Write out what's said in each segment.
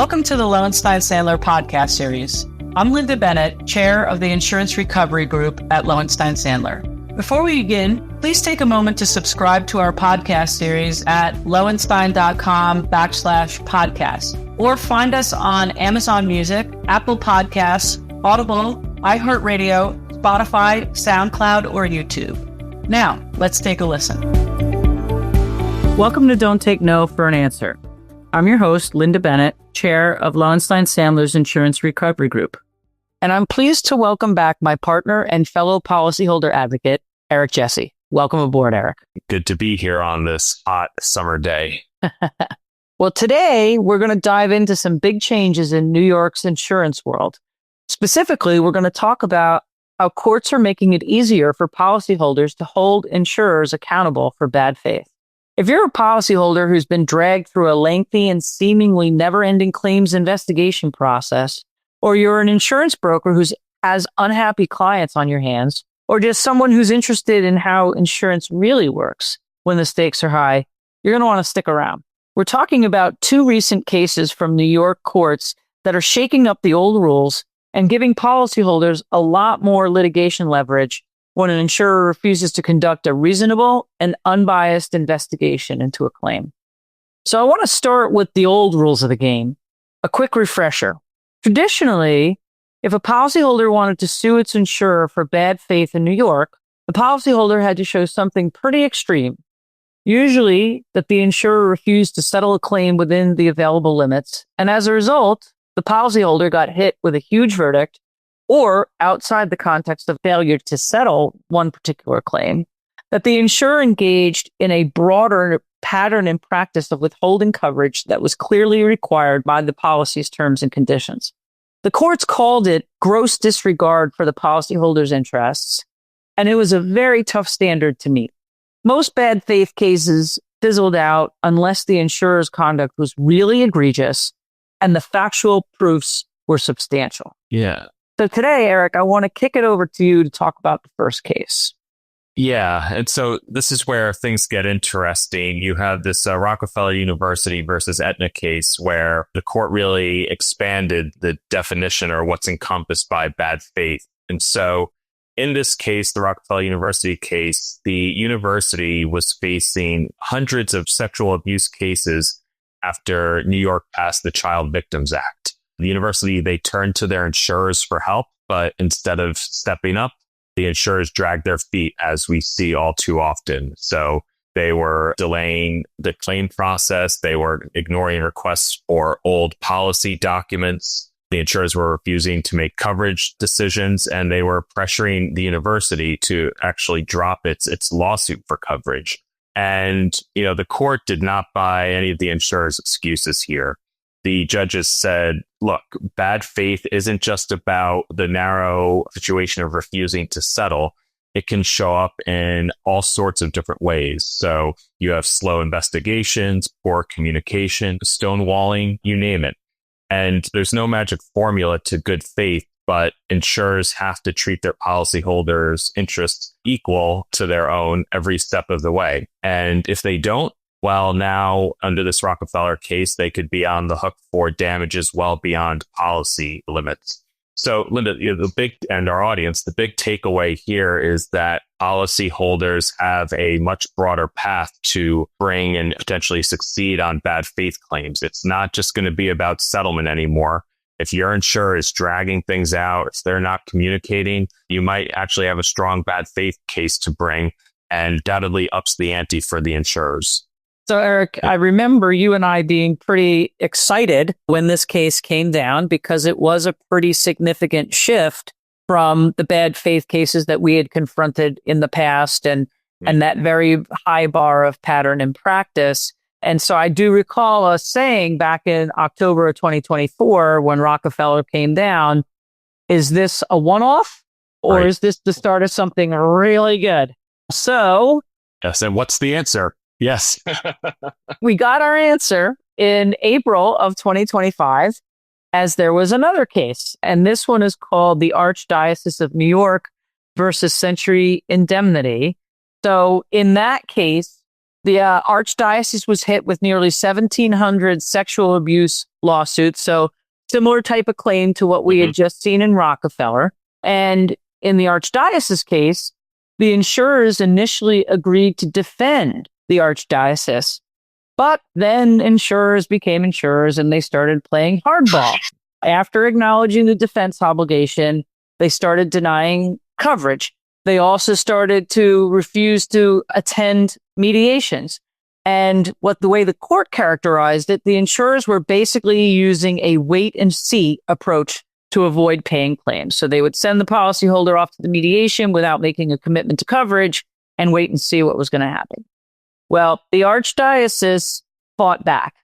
Welcome to the Lowenstein Sandler podcast series. I'm Lynda Bennett, chair of the Insurance Recovery Group at Lowenstein Sandler. Before we begin, please take a moment to subscribe to our podcast series at lowenstein.com/podcast or find us on Amazon Music, Apple Podcasts, Audible, iHeartRadio, Spotify, SoundCloud, or YouTube. Now, let's take a listen. Welcome to Don't Take No for an Answer. I'm your host, Lynda Bennett, chair of Lowenstein Sandler's Insurance Recovery Group. And I'm pleased to welcome back my partner and fellow policyholder advocate, Eric Jesse. Welcome aboard, Eric. Good to be here on this hot summer day. Well, today we're going to dive into some big changes in New York's insurance world. Specifically, we're going to talk about how courts are making it easier for policyholders to hold insurers accountable for bad faith. If you're a policyholder who's been dragged through a lengthy and seemingly never-ending claims investigation process, or you're an insurance broker who has unhappy clients on your hands, or just someone who's interested in how insurance really works when the stakes are high, you're going to want to stick around. We're talking about two recent cases from New York courts that are shaking up the old rules and giving policyholders a lot more litigation leverage when an insurer refuses to conduct a reasonable and unbiased investigation into a claim. So I want to start with the old rules of the game. A quick refresher. Traditionally, if a policyholder wanted to sue its insurer for bad faith in New York, the policyholder had to show something pretty extreme. Usually that the insurer refused to settle a claim within the available limits, and as a result, the policyholder got hit with a huge verdict, or outside the context of failure to settle one particular claim, that the insurer engaged in a broader pattern and practice of withholding coverage that was clearly required by the policy's terms and conditions. The courts called it gross disregard for the policyholder's interests, and it was a very tough standard to meet. Most bad faith cases fizzled out unless the insurer's conduct was really egregious and the factual proofs were substantial. Yeah. So today, Eric, I want to kick it over to you to talk about the first case. Yeah. And so this is where things get interesting. You have this Rockefeller University versus Aetna case where the court really expanded the definition or what's encompassed by bad faith. And so in this case, the Rockefeller University case, the university was facing hundreds of sexual abuse cases after New York passed the Child Victims Act. The university, they turned to their insurers for help, but instead of stepping up, the insurers dragged their feet, as we see all too often. So they were delaying the claim process. They were ignoring requests for old policy documents. The insurers were refusing to make coverage decisions, and they were pressuring the university to actually drop its lawsuit for coverage. And, the court did not buy any of the insurers' excuses here. The judges said, look, bad faith isn't just about the narrow situation of refusing to settle. It can show up in all sorts of different ways. So you have slow investigations, poor communication, stonewalling, you name it. And there's no magic formula to good faith, but insurers have to treat their policyholders' interests equal to their own every step of the way. And if they don't, well, now under this Rockefeller case, they could be on the hook for damages well beyond policy limits. So, Lynda, and our audience, the big takeaway here is that policyholders have a much broader path to bring and potentially succeed on bad faith claims. It's not just going to be about settlement anymore. If your insurer is dragging things out, if they're not communicating, you might actually have a strong bad faith case to bring, and undoubtedly ups the ante for the insurers. So, Eric, I remember you and I being pretty excited when this case came down because it was a pretty significant shift from the bad faith cases that we had confronted in the past and that very high bar of pattern and practice. And so I do recall us saying back in October of 2024, when Rockefeller came down, is this a one-off or is this the start of something really good? So, yes. And what's the answer? Yes. We got our answer in April of 2025 as there was another case. And this one is called the Archdiocese of New York versus Century Indemnity. So in that case, The archdiocese was hit with nearly 1,700 sexual abuse lawsuits. So similar type of claim to what we had just seen in Rockefeller. And in the archdiocese case, the insurers initially agreed to defend the archdiocese. But then insurers became insurers and they started playing hardball. After acknowledging the defense obligation, they started denying coverage. They also started to refuse to attend mediations. And the way the court characterized it, the insurers were basically using a wait and see approach to avoid paying claims. So they would send the policyholder off to the mediation without making a commitment to coverage and wait and see what was going to happen. Well, the archdiocese fought back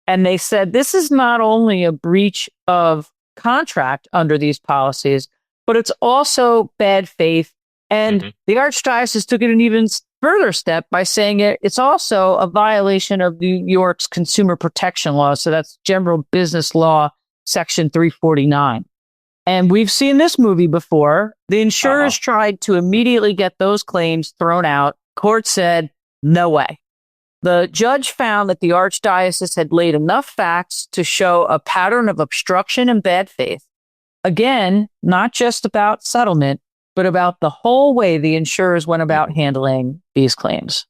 and they said this is not only a breach of contract under these policies, but it's also bad faith. And the archdiocese took it an even further step by saying it's also a violation of New York's consumer protection law. So that's general business law, section 349. And we've seen this movie before. The insurers tried to immediately get those claims thrown out. Court said, no way. The judge found that the archdiocese had laid enough facts to show a pattern of obstruction and bad faith. Again, not just about settlement, but about the whole way the insurers went about handling these claims.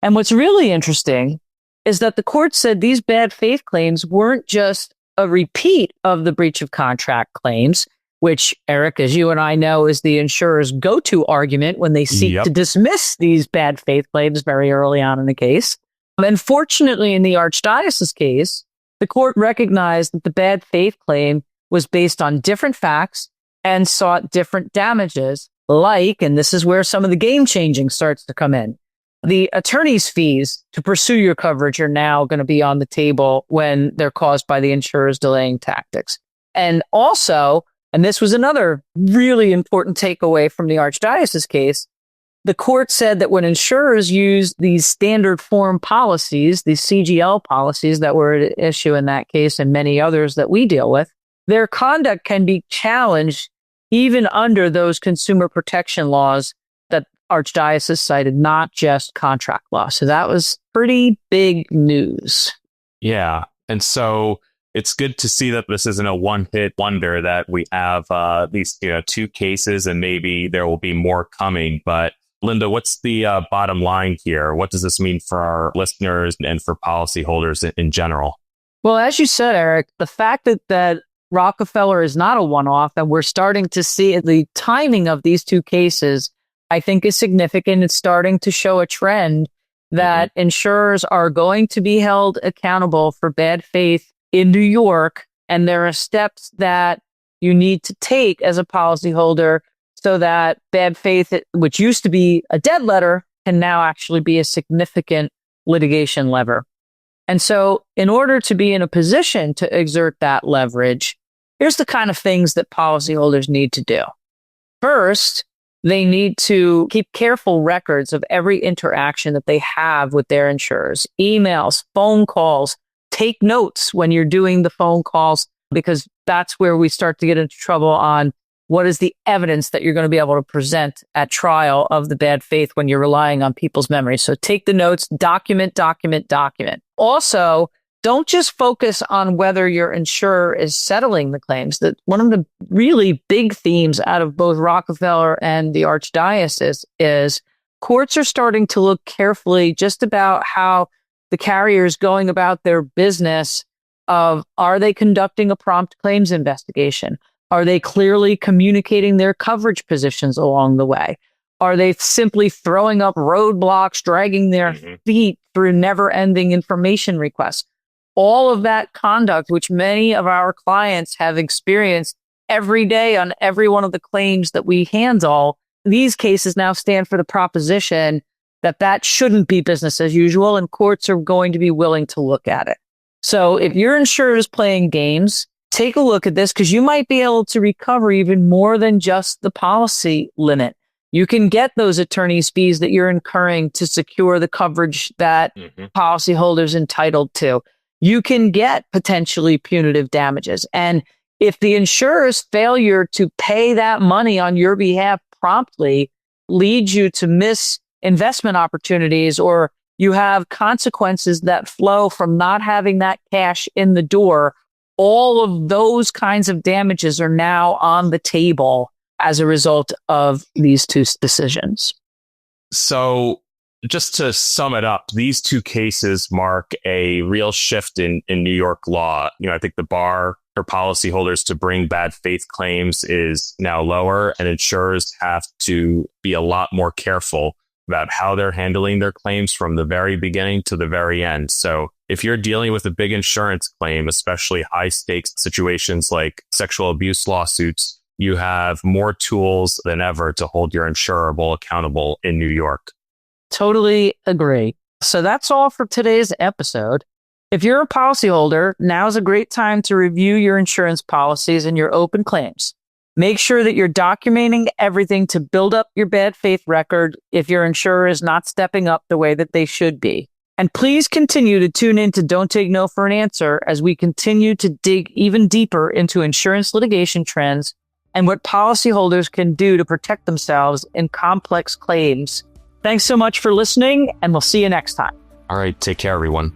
And what's really interesting is that the court said these bad faith claims weren't just a repeat of the breach of contract claims, which, Eric, as you and I know, is the insurer's go-to argument when they seek to dismiss these bad faith claims very early on in the case. And fortunately, in the archdiocese case, the court recognized that the bad faith claim was based on different facts and sought different damages, and this is where some of the game changing starts to come in. The attorney's fees to pursue your coverage are now going to be on the table when they're caused by the insurer's delaying tactics. And also, and this was another really important takeaway from the archdiocese case, the court said that when insurers use these standard form policies, these CGL policies that were at issue in that case and many others that we deal with, their conduct can be challenged even under those consumer protection laws that archdiocese cited, not just contract law. So that was pretty big news. Yeah. And so it's good to see that this isn't a one-hit wonder, that we have these two cases and maybe there will be more coming. But Lynda, what's the bottom line here? What does this mean for our listeners and for policyholders in general? Well, as you said, Eric, the fact that Rockefeller is not a one-off, and we're starting to see the timing of these two cases, I think is significant. It's starting to show a trend that insurers are going to be held accountable for bad faith in New York. And there are steps that you need to take as a policyholder so that bad faith, which used to be a dead letter, can now actually be a significant litigation lever. And so in order to be in a position to exert that leverage, here's the kind of things that policyholders need to do. First, they need to keep careful records of every interaction that they have with their insurers, emails, phone calls. Take notes when you're doing the phone calls, because that's where we start to get into trouble on what is the evidence that you're going to be able to present at trial of the bad faith when you're relying on people's memories. So take the notes, document. Also, don't just focus on whether your insurer is settling the claims. That one of the really big themes out of both Rockefeller and the archdiocese is courts are starting to look carefully just about how the carrier is going about their business of, are they conducting a prompt claims investigation? Are they clearly communicating their coverage positions along the way? Are they simply throwing up roadblocks, dragging their feet through never-ending information requests? All of that conduct, which many of our clients have experienced every day on every one of the claims that we handle, these cases now stand for the proposition that shouldn't be business as usual, and courts are going to be willing to look at it. So if your insurer is playing games, take a look at this, because you might be able to recover even more than just the policy limit. You can get those attorney's fees that you're incurring to secure the coverage that policyholders entitled to. You can get potentially punitive damages. And if the insurer's failure to pay that money on your behalf promptly leads you to miss investment opportunities, or You have consequences that flow from not having that cash in the door. All of those kinds of damages are now on the table as a result of these two decisions. So just to sum it up, these two cases mark a real shift in New York law. I think the bar for policyholders to bring bad faith claims is now lower, and insurers have to be a lot more careful about how they're handling their claims from the very beginning to the very end. So if you're dealing with a big insurance claim, especially high stakes situations like sexual abuse lawsuits, you have more tools than ever to hold your insurable accountable in New York. Totally agree. So that's all for today's episode. If you're a policyholder, now's a great time to review your insurance policies and your open claims. Make sure that you're documenting everything to build up your bad faith record if your insurer is not stepping up the way that they should be. And please continue to tune in to Don't Take No for an Answer as we continue to dig even deeper into insurance litigation trends and what policyholders can do to protect themselves in complex claims. Thanks so much for listening, and we'll see you next time. All right, take care, everyone.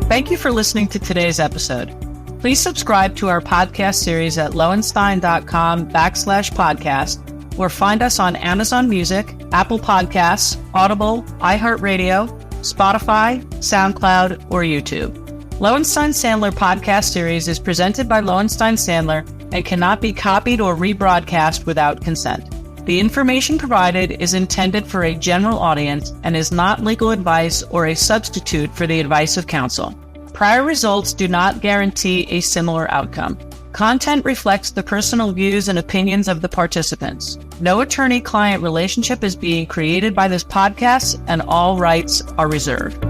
Thank you for listening to today's episode. Please subscribe to our podcast series at lowenstein.com/podcast, or find us on Amazon Music, Apple Podcasts, Audible, iHeartRadio, Spotify, SoundCloud, or YouTube. Lowenstein Sandler podcast series is presented by Lowenstein Sandler and cannot be copied or rebroadcast without consent. The information provided is intended for a general audience and is not legal advice or a substitute for the advice of counsel. Prior results do not guarantee a similar outcome. Content reflects the personal views and opinions of the participants. No attorney-client relationship is being created by this podcast, and all rights are reserved.